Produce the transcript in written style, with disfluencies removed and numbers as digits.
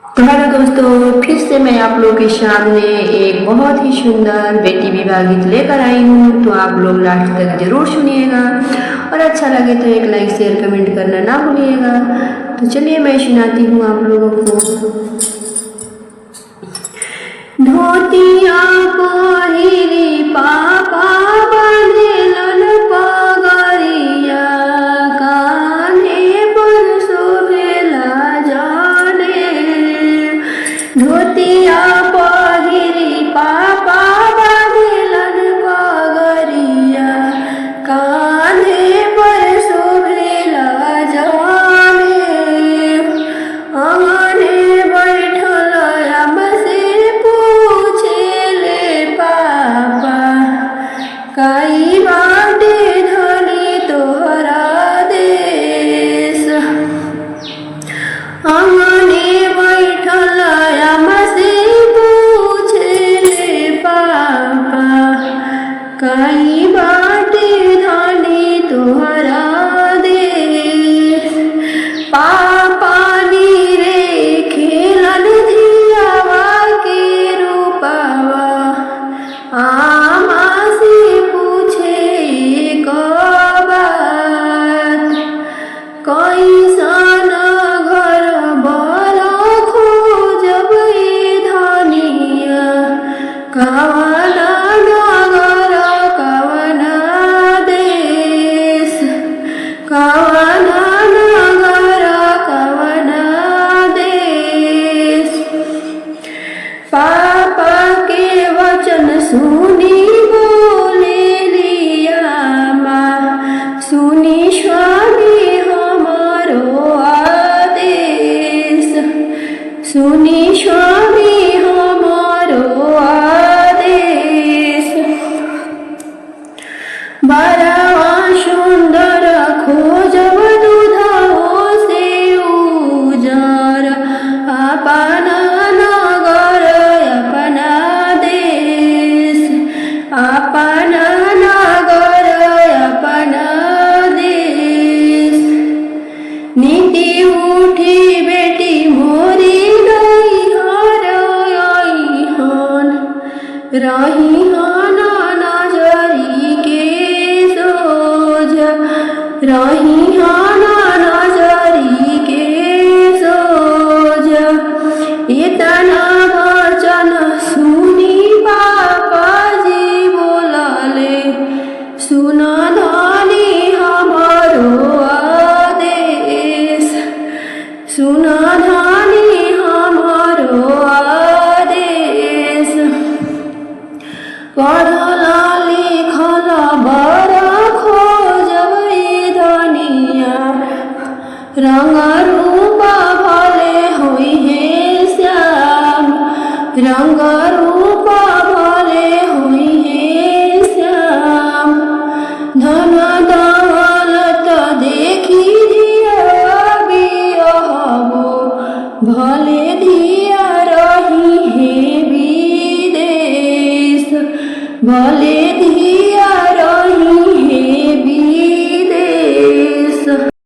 तो हेलो दोस्तों, फिर से मैं आप लोगों के सामने एक बहुत ही सुंदर बेटी विवाह गीत लेकर आई हूँ। तो आप लोग लास्ट तक जरूर सुनिएगा और अच्छा लगे तो एक लाइक शेयर कमेंट करना ना भूलिएगा। तो चलिए मैं सुनाती हूँ आप लोगों को। धोतिया पहिरी पापा बांधेलन पगरिया, कान्हे पर शोभेला जाने। धोतिया पहिरी पापा बांधेलन पगरिया, कान्हे पर शोभेला जाने। आंगने बैठल हमसे पूछेले पापा, काई बाटे धनी तोहरा देश। आंगने बैठल हमसे पूछेले पापा, काई बाटे धनी तोहरा देश। पापा नीरे खेलन धियावा के रूपावा, आमा से पूछे एक बात। कैसन घर बर खोजब धनिया, कवना नगर कवना देश। कवना नगर कवना देश। पापा के वचन सुनी बोले लिया माँ, सुनी स्वामी हमारो आदेश। सुनी स्वामी हमारो आदेश। बड़वा सुंदर खोजब दूधो से उजर, अपना नगर अपना देश। अपना नगर अपना देश। नीति उठी बेटी मोरी नैहर अइहन, रहिहन नजरी के सोझ। रहिहन नजरी के सोझ। इतना वचन सुनी पापा जी बोलले, सुन धनी हमारो आदेश। सुन धनी हमारो आदेश। पढ़ल लिखल बड़ खोजब धनिया, रंग रूप भले होई है श्याम। रंग रूप भले होई है श्याम। धन दौलत देखी धिया बियहबो, भले धिया रही है विदेश। भले